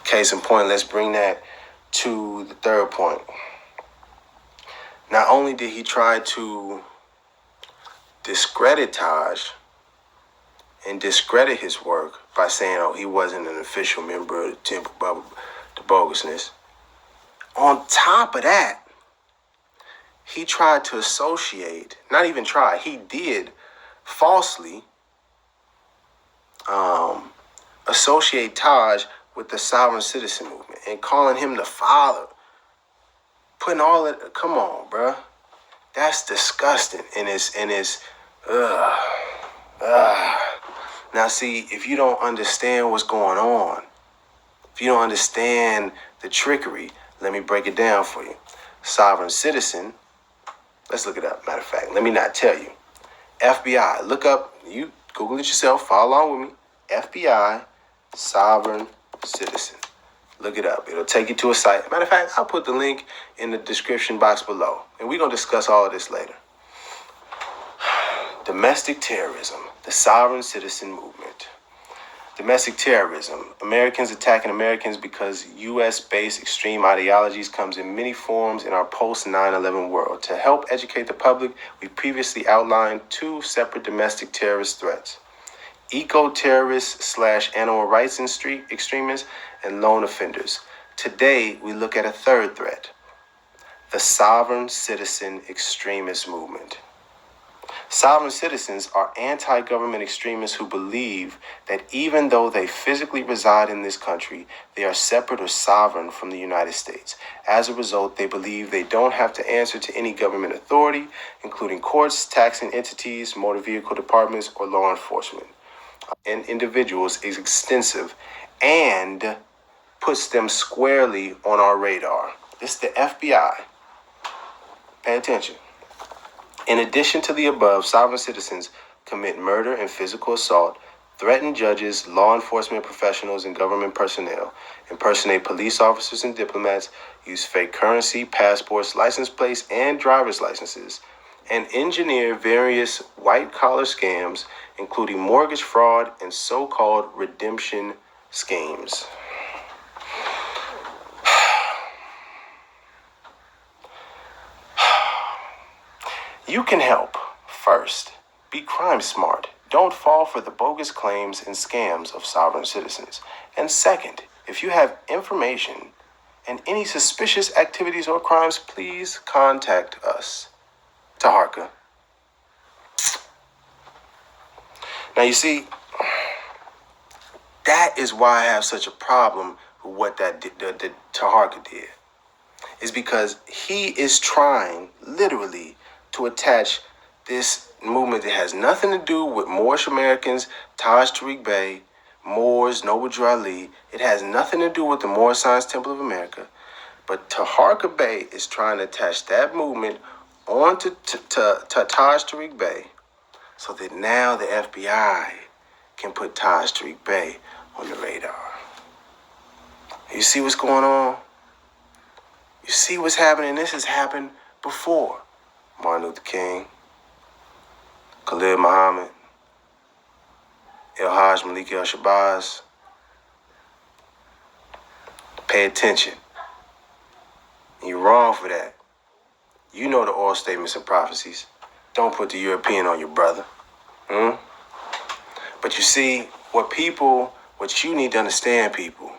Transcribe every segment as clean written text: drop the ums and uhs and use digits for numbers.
Case in point, let's bring that to the third point. Not only did he try to discredit Taj and discredit his work by saying, oh, he wasn't an official member of the temple, the bogusness. On top of that, he tried to associate, not even try, he did falsely associate Taj with the sovereign citizen movement and calling him the father. Putting all it, come on, bruh. That's disgusting. And it's, Now see, if you don't understand what's going on, if you don't understand the trickery, let me break it down for you. Sovereign citizen, let's look it up. Matter of fact, let me not tell you. FBI, look up, you Google it yourself, follow along with me. FBI, sovereign citizen. Look it up. It'll take you to a site. Matter of fact, I'll put the link in the description box below. And we're going to discuss all of this later. Domestic terrorism, the sovereign citizen movement. Domestic terrorism, Americans attacking Americans because U.S.-based extreme ideologies comes in many forms in our post-9/11 world. To help educate the public, we previously outlined two separate domestic terrorist threats. Eco-terrorists / animal rights extremists and lone offenders. Today, we look at a third threat, the sovereign citizen extremist movement. Sovereign citizens are anti-government extremists who believe that even though they physically reside in this country, they are separate or sovereign from the United States. As a result, they believe they don't have to answer to any government authority, including courts, taxing entities, motor vehicle departments, or law enforcement. And individuals is extensive and puts them squarely on our radar. It's the FBI. Pay attention. In addition to the above, sovereign citizens commit murder and physical assault, threaten judges, law enforcement professionals, and government personnel, impersonate police officers and diplomats, use fake currency, passports, license plates, and driver's licenses, and engineer various white-collar scams, including mortgage fraud and so-called redemption schemes. You can help. First, be crime smart. Don't fall for the bogus claims and scams of sovereign citizens. And second, if you have information and any suspicious activities or crimes, please contact us. Taharka. Now you see, that is why I have such a problem with what that Taharka did. Is because he is trying, literally, to attach this movement that has nothing to do with Moorish Americans, Taj Tariq Bey, Moors, Noble Drew Ali. It has nothing to do with the Moorish Science Temple of America. But Taharka Bey is trying to attach that movement onto Taj Tariq Bey so that now the FBI can put Taj Tariq Bey on the radar. You see what's going on? You see what's happening? This has happened before. Martin Luther King, Khalid Muhammad, El-Hajj Malik El-Shabazz. Pay attention. You're wrong for that. You know the oral statements and prophecies. Don't put the European on your brother. But you see, what you need to understand, people,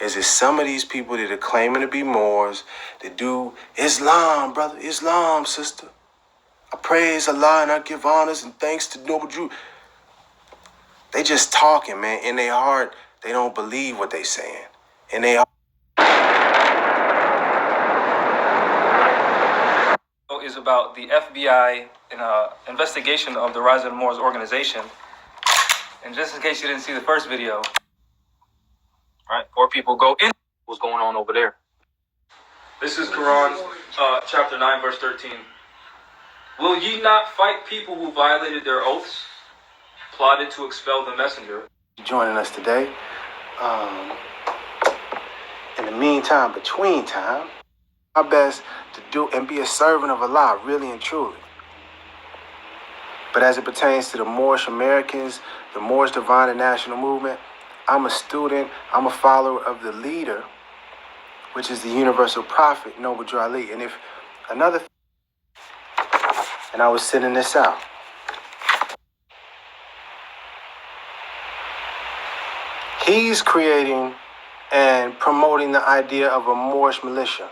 is that some of these people that are claiming to be Moors, that do Islam, brother, Islam, sister. I praise Allah and I give honors and thanks to Noble Drew. They just talking, man. In their heart, they don't believe what they saying. In their heart. Is about the FBI in an investigation of the Rise of the Moors organization. And just in case you didn't see the first video, right? Or people go in what's going on over there. This is Quran, chapter 9, verse 13. Will ye not fight people who violated their oaths, plotted to expel the messenger? Joining us today. In the meantime, between time, our best to do and be a servant of Allah, really and truly. But as it pertains to the Moorish Americans, the Moorish Divine and National Movement, I'm a student. I'm a follower of the leader, which is the universal prophet, Noble Drew Ali. And if another, and I was sending this out. He's creating and promoting the idea of a Moorish militia.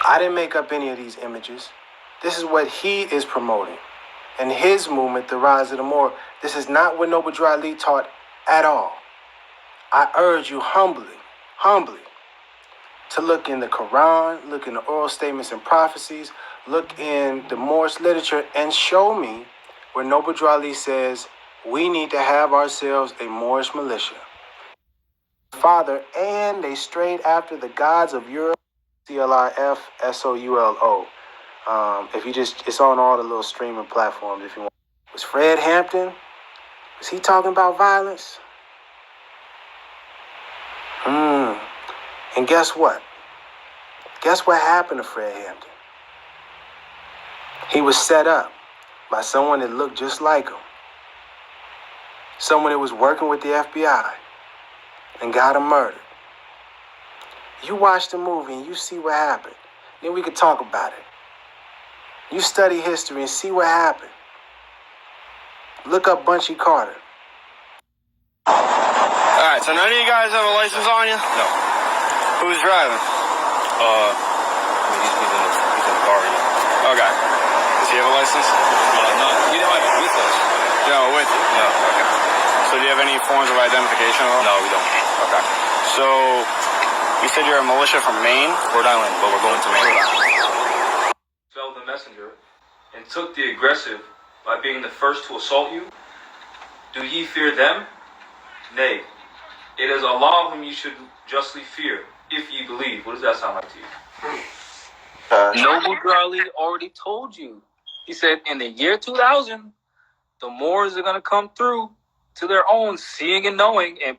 I didn't make up any of these images. This is what he is promoting. And his movement, the Rise of the Moor, this is not what Noble Drew Ali taught at all. I urge you humbly, to look in the Quran, look in the oral statements and prophecies, look in the Moorish literature, and show me where Noble Drew Ali says we need to have ourselves a Moorish militia. Father, and they strayed after the gods of Europe, CLIF, if you just, it's on all the little streaming platforms if you want. Was Fred Hampton, was he talking about violence? And guess what? Guess what happened to Fred Hampton? He was set up by someone that looked just like him. Someone that was working with the FBI and got him murdered. You watch the movie and you see what happened. Then we could talk about it. You study history and see what happened. Look up Bunchy Carter. Alright, so none of you guys have a license on you? No. Who's driving? He's in the car. Yeah. Okay. Does he have a license? No, he didn't have it with us. No, with you? No. Okay. So do you have any forms of identification at all? No, we don't. Okay. So, you said you're a militia from Maine? Rhode Island, but we're going to Maine. Fell the messenger and took the aggressive by being the first to assault you. Do ye fear them? Nay, it is Allah whom you should justly fear, if ye believe. What does that sound like to you? Noble Drew Ali already told you. He said in the year 2000, the Moors are going to come through to their own seeing and knowing, and